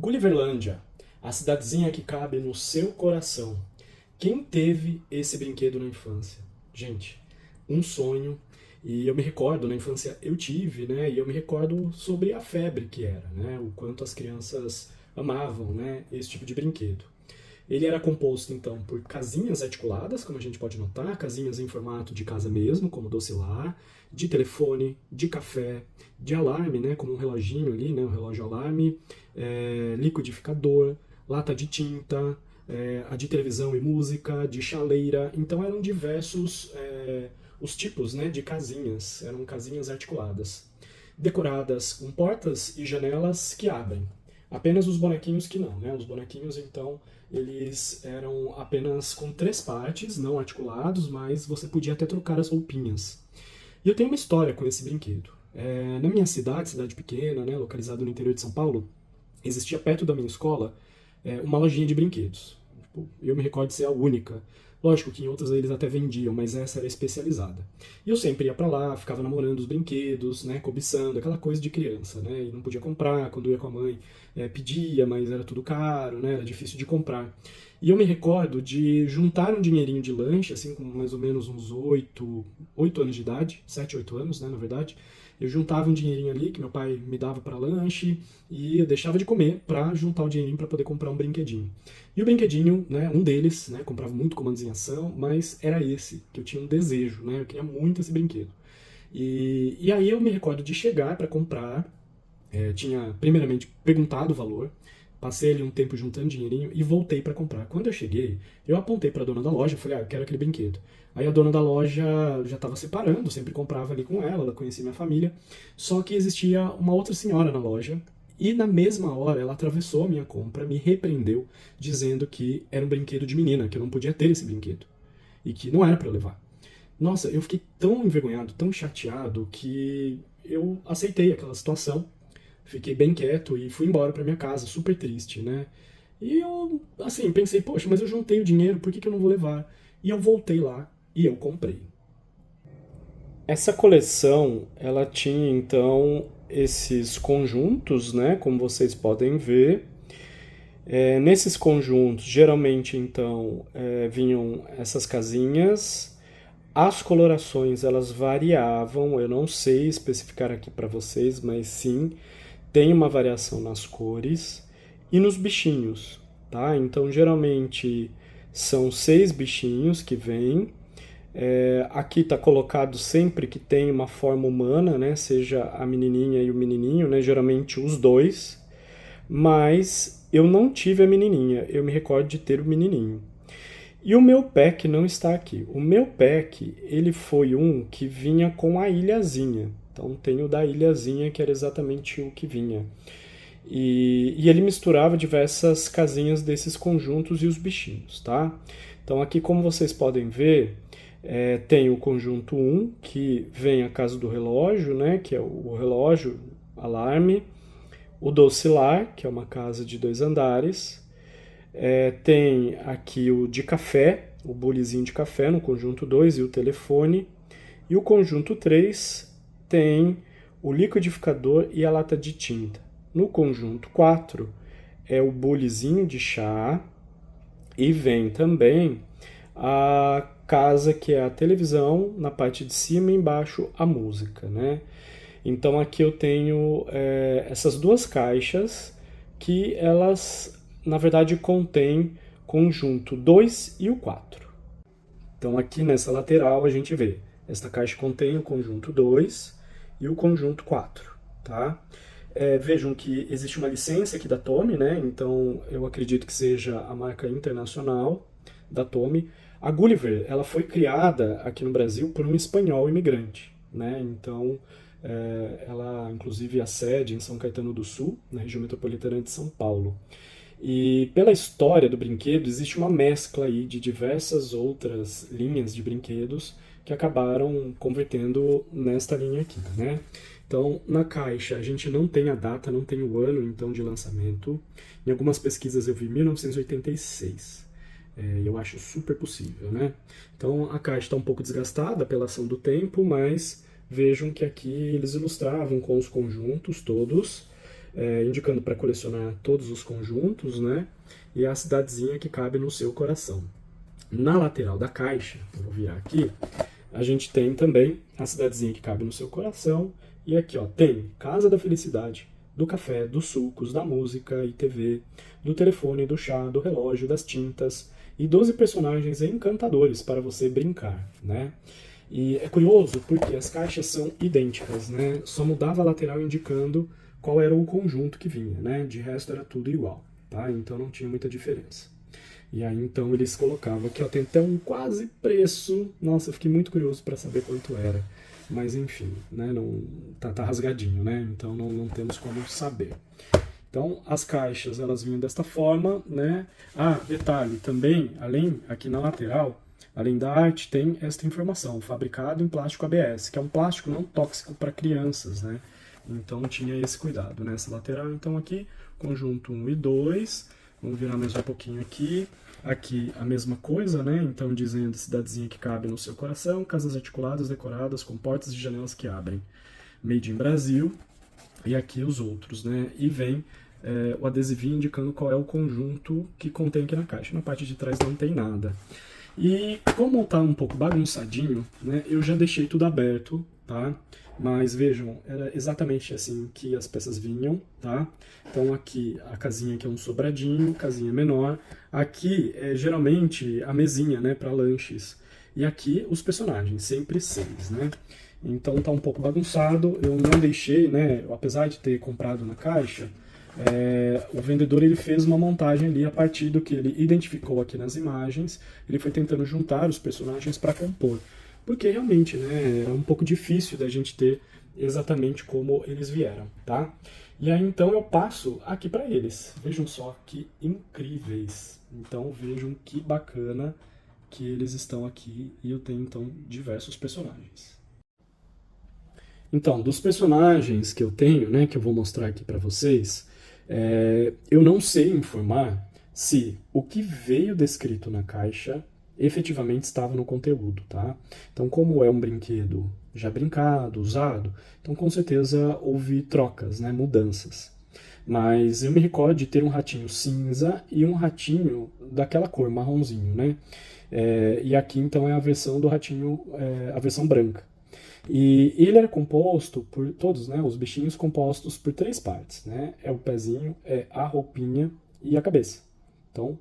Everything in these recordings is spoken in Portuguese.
Gulliverlândia, a cidadezinha que cabe no seu coração. Quem teve esse brinquedo na infância? Gente, um sonho. E eu me recordo, na infância eu tive, né? E eu me recordo sobre a febre que era, né? O quanto as crianças amavam, né? Esse tipo de brinquedo. Ele era composto, então, por casinhas articuladas, como a gente pode notar, casinhas em formato de casa mesmo, como docilar, de telefone, de café, de alarme, né, como um reloginho ali, né, um relógio alarme, liquidificador, lata de tinta, a de televisão e música, de chaleira. Então eram diversos os tipos, né, de casinhas, eram casinhas articuladas, decoradas com portas e janelas que abrem. Apenas os bonequinhos que não, né? Os bonequinhos, então, eles eram apenas com três partes, não articulados, mas você podia até trocar as roupinhas. E eu tenho uma história com esse brinquedo. Na minha cidade, cidade pequena, né, localizada no interior de São Paulo, existia perto da minha escola uma lojinha de brinquedos. Tipo, eu me recordo de ser a única. Lógico que em outras eles até vendiam, mas essa era especializada. E eu sempre ia pra lá, ficava namorando os brinquedos, né, cobiçando, aquela coisa de criança, né, e não podia comprar, quando eu ia com a mãe pedia, mas era tudo caro, né, era difícil de comprar. E eu me recordo de juntar um dinheirinho de lanche, assim, com mais ou menos uns 8 anos de idade, 7, 8 anos, né, na verdade. Eu juntava um dinheirinho ali que meu pai me dava para lanche e eu deixava de comer para juntar o dinheirinho para poder comprar um brinquedinho. E o brinquedinho, né, um deles, né, comprava muito comandos em ação, mas era esse, que eu tinha um desejo, né, eu queria muito esse brinquedo. E aí eu me recordo de chegar para comprar, tinha primeiramente perguntado o valor, passei ali um tempo juntando dinheirinho e voltei para comprar. Quando eu cheguei, eu apontei para a dona da loja, falei, eu quero aquele brinquedo. Aí a dona da loja já estava separando, sempre comprava ali com ela conhecia minha família. Só que existia uma outra senhora na loja e na mesma hora ela atravessou a minha compra, me repreendeu, dizendo que era um brinquedo de menina, que eu não podia ter esse brinquedo e que não era para eu levar. Nossa, eu fiquei tão envergonhado, tão chateado que eu aceitei aquela situação. Fiquei bem quieto e fui embora pra minha casa, super triste, né? E eu, assim, pensei, poxa, mas eu juntei o dinheiro, por que eu não vou levar? E eu voltei lá e eu comprei. Essa coleção, ela tinha então esses conjuntos, né, como vocês podem ver. Nesses conjuntos, geralmente então vinham essas casinhas. As colorações elas variavam, eu não sei especificar aqui para vocês, mas sim, tem uma variação nas cores e nos bichinhos, tá? Então, geralmente são 6 bichinhos que vêm. Aqui está colocado sempre que tem uma forma humana, né? Seja a menininha e o menininho, né? Geralmente os dois. Mas eu não tive a menininha, eu me recordo de ter o menininho. E o meu pack não está aqui. O meu pack, ele foi um que vinha com a ilhazinha. Então tem o da ilhazinha, que era exatamente o que vinha. E ele misturava diversas casinhas desses conjuntos e os bichinhos, tá? Então aqui, como vocês podem ver, tem o conjunto 1, que vem a casa do relógio, né? Que é o relógio, alarme. O docilar, que é uma casa de 2 andares. Tem aqui o de café, o bulizinho de café no conjunto 2 e o telefone. E o conjunto 3 tem o liquidificador e a lata de tinta. No conjunto 4 é o bulizinho de chá e vem também a casa que é a televisão, na parte de cima e embaixo a música, né? Então aqui eu tenho essas duas caixas que elas na verdade contém conjunto 2 e o 4. Então aqui nessa lateral a gente vê, esta caixa contém o conjunto 2 e o conjunto 4, tá? Vejam que existe uma licença aqui da Tomy, né? Então eu acredito que seja a marca internacional da Tomy. A Gulliver, ela foi criada aqui no Brasil por um espanhol imigrante, né? Então ela inclusive a sede em São Caetano do Sul, na região metropolitana de São Paulo. E pela história do brinquedo, existe uma mescla aí de diversas outras linhas de brinquedos que acabaram convertendo nesta linha aqui, né? Então, na caixa, a gente não tem a data, não tem o ano, então, de lançamento. Em algumas pesquisas eu vi 1986. Eu acho super possível, né? Então, a caixa está um pouco desgastada pela ação do tempo, mas vejam que aqui eles ilustravam com os conjuntos todos. indicando para colecionar todos os conjuntos, né? E a cidadezinha que cabe no seu coração. Na lateral da caixa, eu vou virar aqui, a gente tem também a cidadezinha que cabe no seu coração. E aqui, ó, tem Casa da Felicidade, do café, dos sucos, da música e TV, do telefone, do chá, do relógio, das tintas e 12 personagens encantadores para você brincar, né? E é curioso porque as caixas são idênticas, né? Só mudava a lateral indicando qual era o conjunto que vinha, né? De resto era tudo igual, tá? Então não tinha muita diferença. E aí então eles colocavam aqui, ó, tem até um quase preço. Nossa, eu fiquei muito curioso para saber quanto era. Mas enfim, né? Não, tá rasgadinho, né? Então não temos como saber. Então as caixas elas vinham desta forma, né? Ah, detalhe também, além aqui na lateral, além da arte, tem esta informação, fabricado em plástico ABS, que é um plástico não tóxico para crianças, né? Então tinha esse cuidado nessa lateral. Então aqui, conjunto 1 e 2, vamos virar mais um pouquinho aqui. Aqui a mesma coisa, né? Então dizendo cidadezinha que cabe no seu coração, casas articuladas, decoradas, com portas e janelas que abrem. Made in Brasil. E aqui os outros, né? E vem o adesivinho indicando qual é o conjunto que contém aqui na caixa. Na parte de trás não tem nada. E como tá um pouco bagunçadinho, né? Eu já deixei tudo aberto, tá? Mas vejam, era exatamente assim que as peças vinham, tá? Então aqui a casinha que é um sobradinho, casinha menor. Aqui é geralmente a mesinha, né, para lanches. E aqui os personagens, sempre 6, né? Então tá um pouco bagunçado, eu não deixei, né, apesar de ter comprado na caixa, o vendedor ele fez uma montagem ali a partir do que ele identificou aqui nas imagens, ele foi tentando juntar os personagens para compor. Porque realmente, né, é um pouco difícil da gente ter exatamente como eles vieram, tá? E aí então eu passo aqui para eles. Vejam só que incríveis. Então vejam que bacana que eles estão aqui e eu tenho então diversos personagens. Então, dos personagens que eu tenho, né, que eu vou mostrar aqui para vocês, eu não sei informar se o que veio descrito na caixa efetivamente estava no conteúdo, tá? Então, como é um brinquedo já brincado, usado, então com certeza houve trocas, né, mudanças. Mas eu me recordo de ter um ratinho cinza e um ratinho daquela cor, marronzinho, né? E aqui então é a versão do ratinho, a versão branca. E ele era composto por todos, né, os bichinhos compostos por 3 partes, né? É o pezinho, é a roupinha e a cabeça. Então,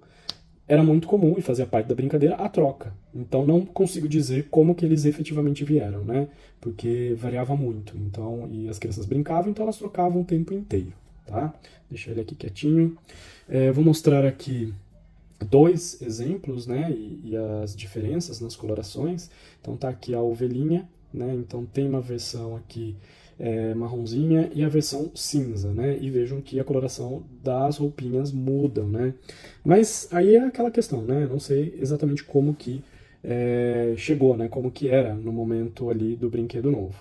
era muito comum e fazia parte da brincadeira a troca. Então, não consigo dizer como que eles efetivamente vieram, né? Porque variava muito. Então, e as crianças brincavam, então elas trocavam o tempo inteiro, tá? Deixa ele aqui quietinho. Vou mostrar aqui 2 exemplos, né? E as diferenças nas colorações. Então, tá aqui a ovelhinha, né? Então tem uma versão aqui marronzinha e a versão cinza, né? E vejam que a coloração das roupinhas mudam, né? Mas aí é aquela questão, né? Não sei exatamente como que chegou, né? Como que era no momento ali do brinquedo novo.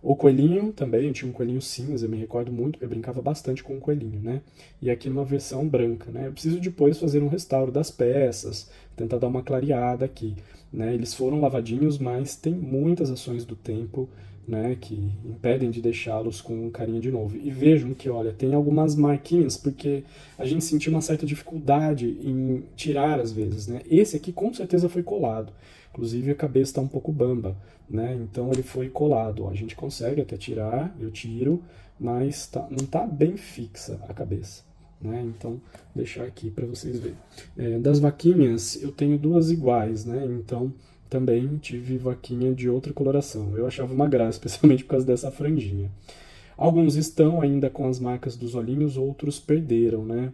O coelhinho também, eu tinha um coelhinho cinza, eu me recordo muito, eu brincava bastante com o coelhinho, né? E aqui numa versão branca, né? Eu preciso depois fazer um restauro das peças, tentar dar uma clareada aqui, né? Eles foram lavadinhos, mas tem muitas ações do tempo, né, que impedem de deixá-los com carinha de novo. E vejam que, olha, tem algumas marquinhas, porque a gente sentiu uma certa dificuldade em tirar às vezes, né? Esse aqui com certeza foi colado. Inclusive a cabeça está um pouco bamba, né? Então ele foi colado. Ó, a gente consegue até tirar, eu tiro, mas não está bem fixa a cabeça, né? Então, vou deixar aqui para vocês verem. Das vaquinhas, eu tenho 2 iguais, né? Então, também tive vaquinha de outra coloração. Eu achava uma graça, especialmente por causa dessa franjinha. Alguns estão ainda com as marcas dos olhinhos, outros perderam, né?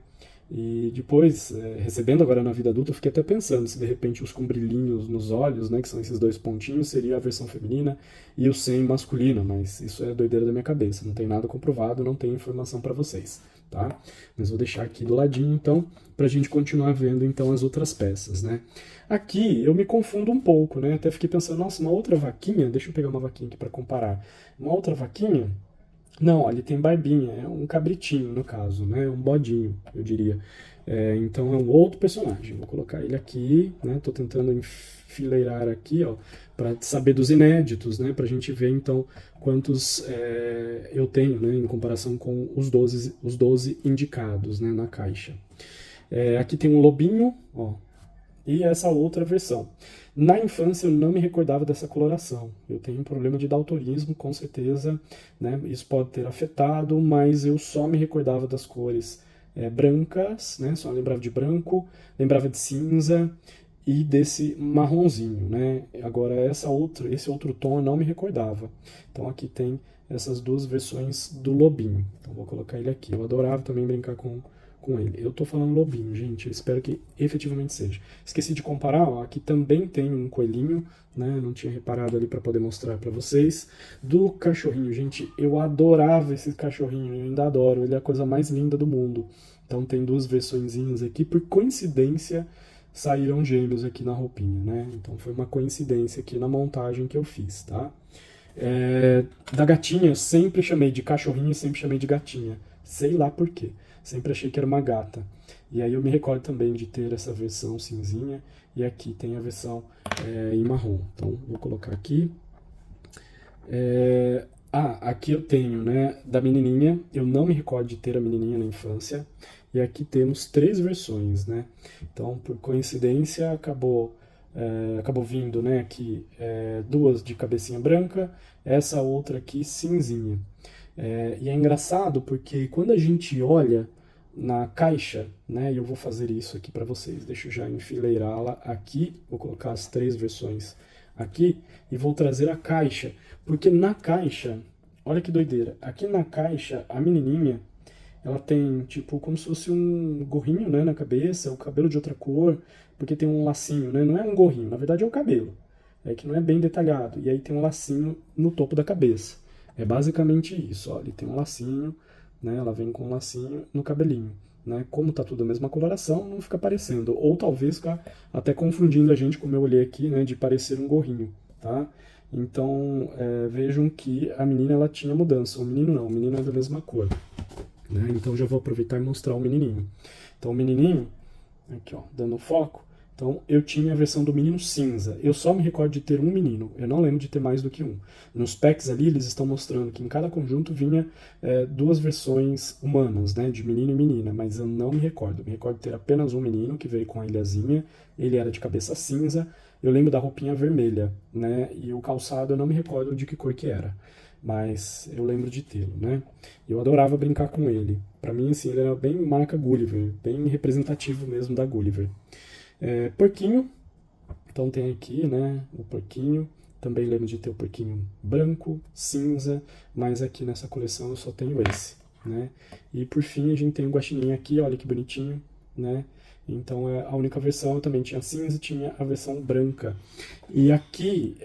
E depois, recebendo agora na vida adulta, eu fiquei até pensando se de repente os com brilhinhos nos olhos, né, que são esses 2 pontinhos, seria a versão feminina e o sem masculino, mas isso é doideira da minha cabeça, não tem nada comprovado, não tem informação para vocês, tá? Mas vou deixar aqui do ladinho, então, pra gente continuar vendo, então, as outras peças, né? Aqui eu me confundo um pouco, né? Até fiquei pensando, nossa, uma outra vaquinha, deixa eu pegar uma vaquinha aqui para comparar, uma outra vaquinha, Não, ó, ele tem barbinha, é um cabritinho no caso, né? Um bodinho, eu diria. Então é um outro personagem. Vou colocar ele aqui, né? Tô tentando enfileirar aqui, ó, para saber dos inéditos, né? Pra gente ver então quantos eu tenho, né? Em comparação com os 12 indicados, né? Na caixa. Aqui tem um lobinho, ó, e essa outra versão. Na infância eu não me recordava dessa coloração. Eu tenho um problema de daltonismo, com certeza, né? Isso pode ter afetado, mas eu só me recordava das cores brancas, né? Só lembrava de branco, lembrava de cinza e desse marronzinho, né? Agora esse outro tom eu não me recordava. Então aqui tem essas duas versões do lobinho. Então vou colocar ele aqui. Eu adorava também brincar com ele. Eu tô falando lobinho, gente, eu espero que efetivamente seja. Esqueci de comparar, ó, aqui também tem um coelhinho, né, não tinha reparado ali para poder mostrar para vocês, do cachorrinho, gente, eu adorava esse cachorrinho, eu ainda adoro, ele é a coisa mais linda do mundo. Então tem duas versõezinhas aqui, por coincidência saíram gêmeos aqui na roupinha, né, então foi uma coincidência aqui na montagem que eu fiz, tá? Da gatinha eu sempre chamei de cachorrinho e sempre chamei de gatinha, sei lá por quê. Sempre achei que era uma gata. E aí eu me recordo também de ter essa versão cinzinha e aqui tem a versão em marrom. Então vou colocar aqui. Aqui eu tenho, né, da menininha. Eu não me recordo de ter a menininha na infância. E aqui temos 3 versões, né? Então, por coincidência, acabou vindo, né, aqui 2 de cabecinha branca, essa outra aqui cinzinha. E é engraçado porque quando a gente olha na caixa, né, e eu vou fazer isso aqui para vocês, deixa eu já enfileirá-la aqui, vou colocar as 3 versões aqui e vou trazer a caixa, porque na caixa, olha que doideira, aqui na caixa a menininha, ela tem tipo como se fosse um gorrinho, né, na cabeça, o cabelo de outra cor, porque tem um lacinho, né, não é um gorrinho, na verdade é o cabelo, que não é bem detalhado, e aí tem um lacinho no topo da cabeça. É basicamente isso, ó, ele tem um lacinho, né, ela vem com um lacinho no cabelinho. Né? Como tá tudo a mesma coloração, não fica parecendo. Ou talvez ficar até confundindo a gente, como eu olhei aqui, né, de parecer um gorrinho, tá? Então, vejam que a menina ela tinha mudança, o menino não, o menino é da mesma cor. Né? Então já vou aproveitar e mostrar o menininho. Então o menininho, aqui ó, dando foco, então eu tinha a versão do menino cinza. Eu só me recordo de ter um menino, eu não lembro de ter mais do que um. Nos packs ali eles estão mostrando que em cada conjunto vinha 2 versões humanas, né, de menino e menina, mas eu não me recordo. Eu me recordo de ter apenas um menino que veio com a ilhazinha, ele era de cabeça cinza, eu lembro da roupinha vermelha, né, e o calçado eu não me recordo de que cor que era. Mas eu lembro de tê-lo, né? Eu adorava brincar com ele. Para mim, assim, ele era bem marca Gulliver, bem representativo mesmo da Gulliver. Porquinho, então tem aqui, né, o porquinho. Também lembro de ter o porquinho branco, cinza, mas aqui nessa coleção eu só tenho esse, né? E por fim a gente tem o guaxinim aqui, olha que bonitinho, né? Então a única versão eu também tinha cinza, tinha a versão branca. E aqui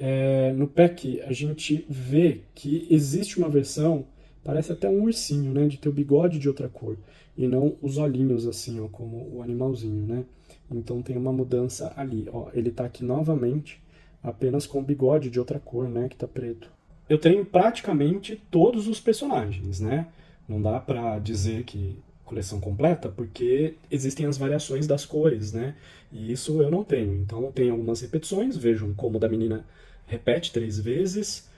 no pack a gente vê que existe uma versão, parece até um ursinho, né? De ter o bigode de outra cor e não os olhinhos assim, ó, como o animalzinho, né? Então tem uma mudança ali, ó. Ele tá aqui novamente, apenas com o bigode de outra cor, né? Que tá preto. Eu tenho praticamente todos os personagens, né? Não dá pra dizer que coleção completa, porque existem as variações das cores, né? E isso eu não tenho. Então tem algumas repetições, vejam como o da menina repete 3 vezes,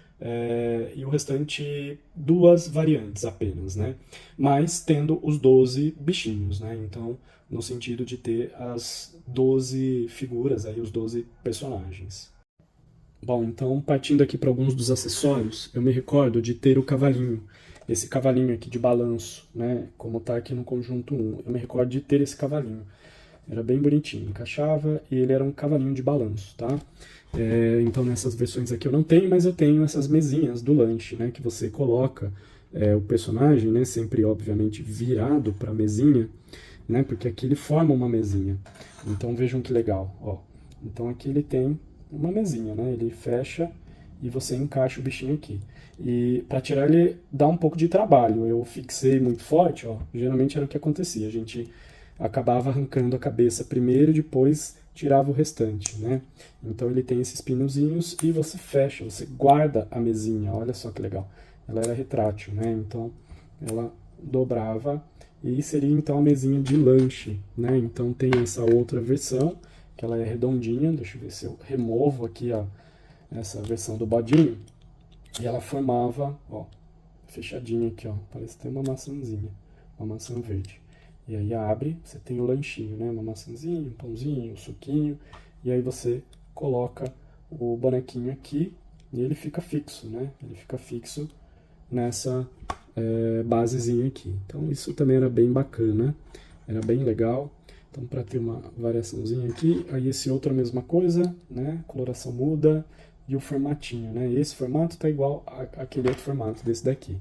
e o restante 2 variantes apenas, né? Mas tendo os 12 bichinhos, né? Então, no sentido de ter as 12 figuras, aí, os 12 personagens. Bom, então partindo aqui para alguns dos acessórios, eu me recordo de ter o cavalinho, esse cavalinho aqui de balanço, né? Como tá aqui no conjunto 1. Eu me recordo de ter esse cavalinho. Era bem bonitinho, encaixava e ele era um cavalinho de balanço, tá? Então nessas versões aqui eu não tenho, mas eu tenho essas mesinhas do lanche, né? Que você coloca o personagem, né? Sempre, obviamente, virado para a mesinha, né? Porque aqui ele forma uma mesinha. Então vejam que legal, ó. Então aqui ele tem uma mesinha, né? Ele fecha e você encaixa o bichinho aqui. E para tirar ele dá um pouco de trabalho. Eu fixei muito forte, ó. Geralmente era o que acontecia. A gente acabava arrancando a cabeça primeiro e depois tirava o restante, né? Então ele tem esses pinozinhos e você fecha, você guarda a mesinha. Olha só que legal. ela era retrátil, né? Então ela dobrava e seria então a mesinha de lanche, né? Então tem essa outra versão, que ela é redondinha, deixa eu ver se eu removo aqui essa versão do bodinho, e ela formava, ó, fechadinha aqui, ó, parece ter uma maçãzinha, uma maçã verde. E aí abre, você tem o lanchinho, né? Uma maçãzinha, um pãozinho, um suquinho, e aí você coloca o bonequinho aqui e ele fica fixo, né? Ele fica fixo nessa basezinha aqui. Então isso também era bem bacana, era bem legal. Então para ter uma variaçãozinha aqui, aí esse outro é a mesma coisa, né? Coloração muda e o formatinho, né? Esse formato tá igual àquele outro formato desse daqui,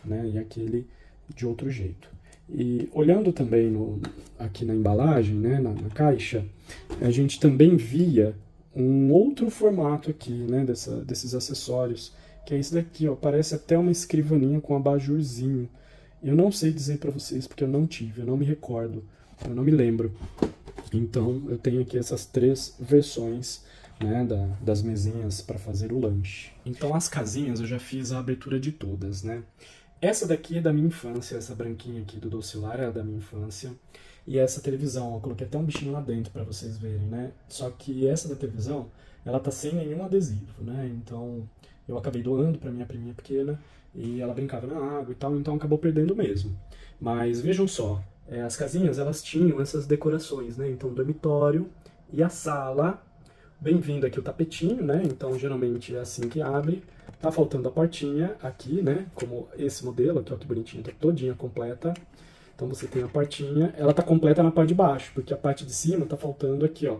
né? E aquele de outro jeito. E olhando também aqui na embalagem, né, na caixa, a gente também via um outro formato aqui, né, desses acessórios, que é esse daqui, ó, parece até uma escrivaninha com abajurzinho. Eu não sei dizer para vocês porque eu não tive, eu não me recordo, eu não me lembro. Então eu tenho aqui essas 3 versões, né, das mesinhas para fazer o lanche. Então as casinhas eu já fiz a abertura de todas, né? Essa daqui é da minha infância, essa branquinha aqui do Docilar é da minha infância. E essa televisão, eu coloquei até um bichinho lá dentro para vocês verem, né? Só que essa da televisão, ela tá sem nenhum adesivo, né? Então eu acabei doando para minha priminha pequena e ela brincava na água e tal, então acabou perdendo mesmo. Mas vejam só, as casinhas elas tinham essas decorações, né? Então o dormitório e a sala, bem-vindo aqui o tapetinho, né? Então geralmente é assim que abre. Tá faltando a portinha aqui, né? Como esse modelo aqui, ó, que bonitinho, tá todinha completa. Então você tem a portinha, ela tá completa na parte de baixo, porque a parte de cima tá faltando aqui, ó,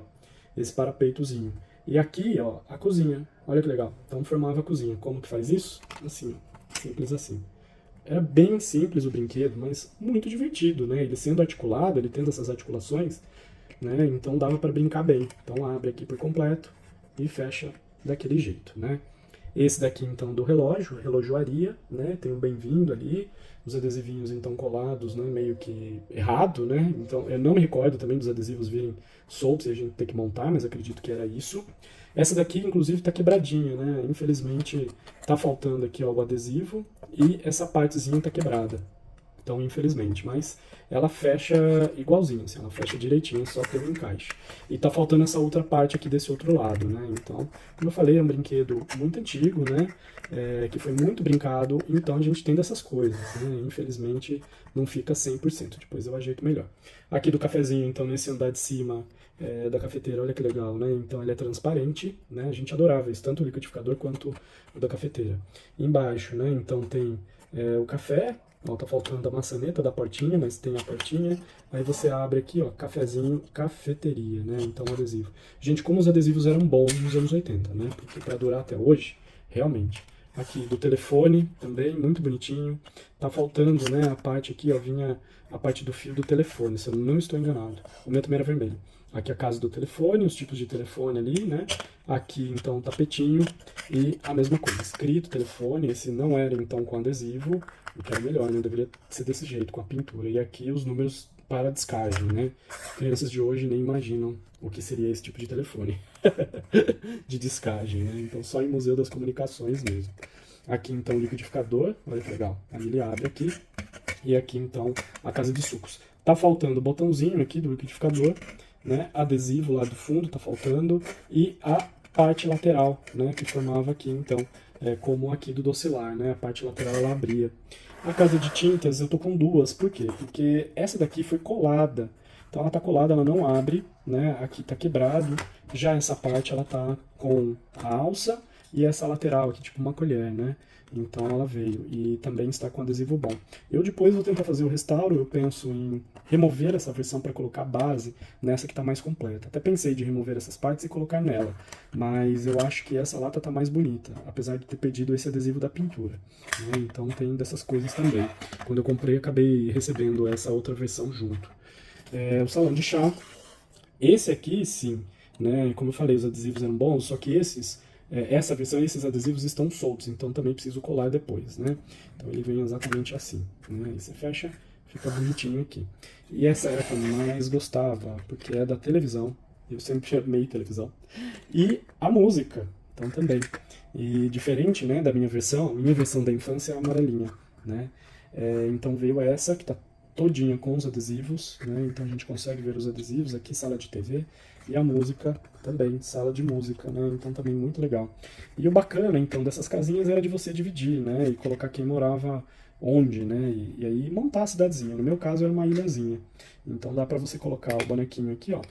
esse parapeitozinho. E aqui, ó, a cozinha. Olha que legal. Então formava a cozinha. Como que faz isso? Assim, ó, simples assim. Era bem simples o brinquedo, mas muito divertido, né? Ele sendo articulado, ele tendo essas articulações, né? Então dava para brincar bem. Então abre aqui por completo e fecha daquele jeito, né? Esse daqui, então, do relógio, relojoaria, né? Tem um bem-vindo ali, os adesivinhos, então, colados, né? Meio que errado, né? Então, eu não me recordo também dos adesivos virem soltos e a gente ter que montar, mas acredito que era isso. Essa daqui, inclusive, tá quebradinha, né? Infelizmente, tá faltando aqui, ó, o adesivo e essa partezinha tá quebrada. Então, infelizmente, mas ela fecha igualzinho, assim, ela fecha direitinho, só teve um encaixe. E tá faltando essa outra parte aqui desse outro lado, né? Então, como eu falei, é um brinquedo muito antigo, né? Que foi muito brincado, então a gente tem dessas coisas, né? Infelizmente, não fica 100%, depois eu ajeito melhor. Aqui do cafezinho, então, nesse andar de cima da cafeteira, olha que legal, né? Então, ele é transparente, né? A gente adorava isso, tanto o liquidificador quanto o da cafeteira. Embaixo, né? Então, tem o café. Ó, tá faltando a maçaneta da portinha, mas tem a portinha. Aí você abre aqui, ó, cafezinho, cafeteria, né? Então, adesivo. Gente, como os adesivos eram bons nos anos 80, né? Porque para durar até hoje, realmente. Aqui do telefone também, muito bonitinho. Tá faltando, né, a parte aqui, ó, vinha a parte do fio do telefone, se eu não estou enganado. O meu também era vermelho. Aqui a casa do telefone, os tipos de telefone ali, né? Aqui, então, tapetinho e a mesma coisa, escrito, telefone. Esse não era, então, com adesivo, o que era melhor, né? Deveria ser desse jeito, com a pintura. E aqui os números para descagem, né? Crianças de hoje nem imaginam o que seria esse tipo de telefone de descagem, né? Então, só em Museu das Comunicações mesmo. Aqui, então, o liquidificador, olha que legal. Aí ele abre aqui. E aqui, então, a casa de sucos. Tá faltando o botãozinho aqui do liquidificador, né? Adesivo lá do fundo tá faltando e a parte lateral, né? Que formava aqui, então, como aqui do Docilar, né? A parte lateral ela abria. A casa de tintas eu tô com duas, por quê? Porque essa daqui foi colada, então ela tá colada, ela não abre, né? Aqui tá quebrado, já essa parte ela tá com a alça e essa lateral aqui, tipo uma colher, né? Então ela veio e também está com adesivo bom. Eu depois vou tentar fazer o restauro, eu penso em remover essa versão para colocar a base nessa que está mais completa. Até pensei de remover essas partes e colocar nela, mas eu acho que essa lata está mais bonita, apesar de ter pedido esse adesivo da pintura, né? Então tem dessas coisas também. Quando eu comprei, acabei recebendo essa outra versão junto. O salão de chá, esse aqui sim, né? Como eu falei, os adesivos eram bons, só que essa versão, esses adesivos estão soltos, então também preciso colar depois, né? Então ele vem exatamente assim, né? Aí você fecha, fica bonitinho aqui. E essa era a que eu mais gostava, porque é da televisão, eu sempre amei televisão. E a música, Então também. E diferente, né, da minha versão da infância é a amarelinha, né? Então veio essa, que tá todinha com os adesivos, né? Então a gente consegue ver os adesivos aqui, sala de TV, e a música também, sala de música, né? Então também muito legal. E o bacana, então, dessas casinhas era de você dividir, né? E colocar quem morava onde, né? E aí montar a cidadezinha. No meu caso era uma ilhazinha. Então dá pra você colocar o bonequinho aqui, ó.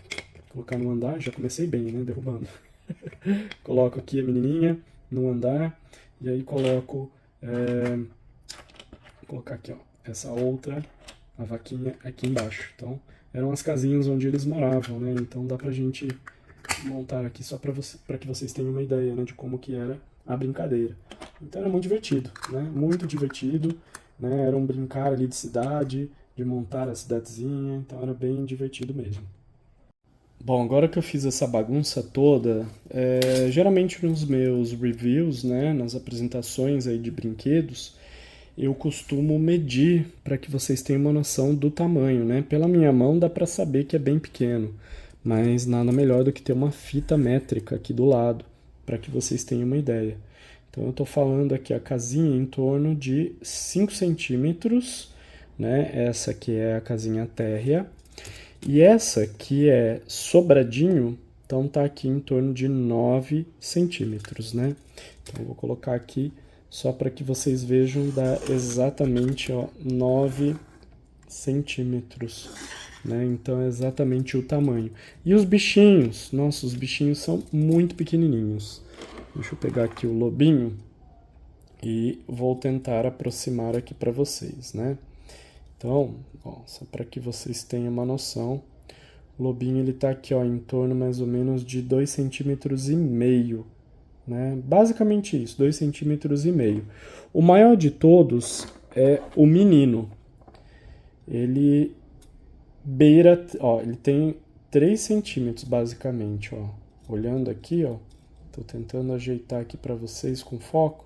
Colocar no andar, já comecei bem, né? Derrubando. Coloco aqui a menininha no andar, e aí coloco, vou colocar aqui, ó, essa outra, a vaquinha aqui embaixo. Então, eram as casinhas onde eles moravam, né? Então dá pra gente montar aqui só para que vocês tenham uma ideia, né, de como que era a brincadeira. Então era muito divertido, né? Muito divertido, né? Era um brincar ali de cidade, de montar a cidadezinha, então era bem divertido mesmo. Bom, agora que eu fiz essa bagunça toda, geralmente nos meus reviews, né, nas apresentações aí de brinquedos, eu costumo medir para que vocês tenham uma noção do tamanho, né? Pela minha mão dá para saber que é bem pequeno, mas nada melhor do que ter uma fita métrica aqui do lado, para que vocês tenham uma ideia. Então eu estou falando aqui a casinha em torno de 5 centímetros, né? Essa aqui é a casinha térrea. E essa que é sobradinho, então tá aqui em torno de 9 centímetros, né? Então eu vou colocar aqui só para que vocês vejam, dá exatamente, ó, 9 centímetros, né? Então é exatamente o tamanho. E os bichinhos? Nossa, os bichinhos são muito pequenininhos. Deixa eu pegar aqui o lobinho e vou tentar aproximar aqui para vocês, né? Então, ó, só para que vocês tenham uma noção, o lobinho ele tá aqui, ó, em torno mais ou menos de 2,5 cm, né? Basicamente isso, 2,5 cm. O maior de todos é o menino. Ele beira, ó, ele tem 3 centímetros basicamente, ó. Olhando aqui, ó, tô tentando ajeitar aqui para vocês com foco.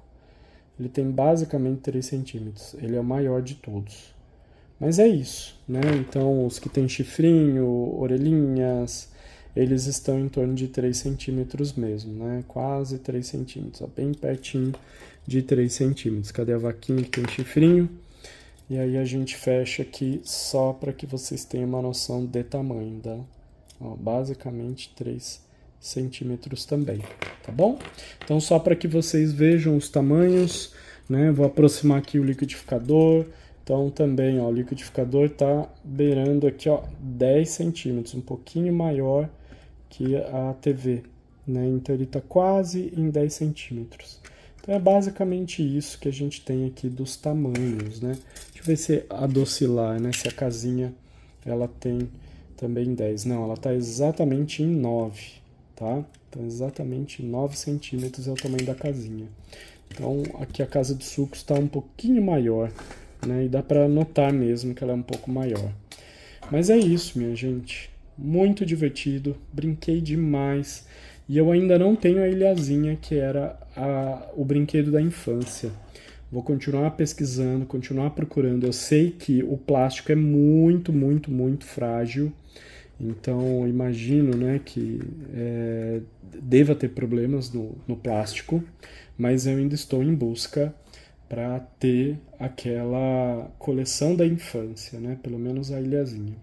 Ele tem basicamente 3 centímetros. Ele é o maior de todos. Mas é isso, né? Então, os que têm chifrinho, orelhinhas, eles estão em torno de 3 centímetros mesmo, né? Quase 3 centímetros, ó, bem pertinho de 3 centímetros. Cadê a vaquinha que tem chifrinho? E aí a gente fecha aqui só para que vocês tenham uma noção de tamanho, tá? Ó, basicamente 3 centímetros também, tá bom? Então, só para que vocês vejam os tamanhos, né? Vou aproximar aqui o liquidificador. Então também, ó, o liquidificador tá beirando aqui, ó, 10 centímetros, um pouquinho maior que a TV, né? Então ele tá quase em 10 centímetros. Então é basicamente isso que a gente tem aqui dos tamanhos, né? Deixa eu ver se a do oscilar, né? Se a casinha ela tem também 10. Não, ela tá exatamente em 9, tá? Então exatamente 9 centímetros é o tamanho da casinha. Então aqui a casa de sucos está um pouquinho maior, né? E dá para notar mesmo que ela é um pouco maior. Mas é isso, minha gente. Muito divertido, brinquei demais. E eu ainda não tenho a ilhazinha, que era o brinquedo da infância. Vou continuar pesquisando, continuar procurando. Eu sei que o plástico é muito, muito, muito frágil. Então, imagino, né, que deva ter problemas no plástico. Mas eu ainda estou em busca para ter aquela coleção da infância, né? Pelo menos a ilhazinha.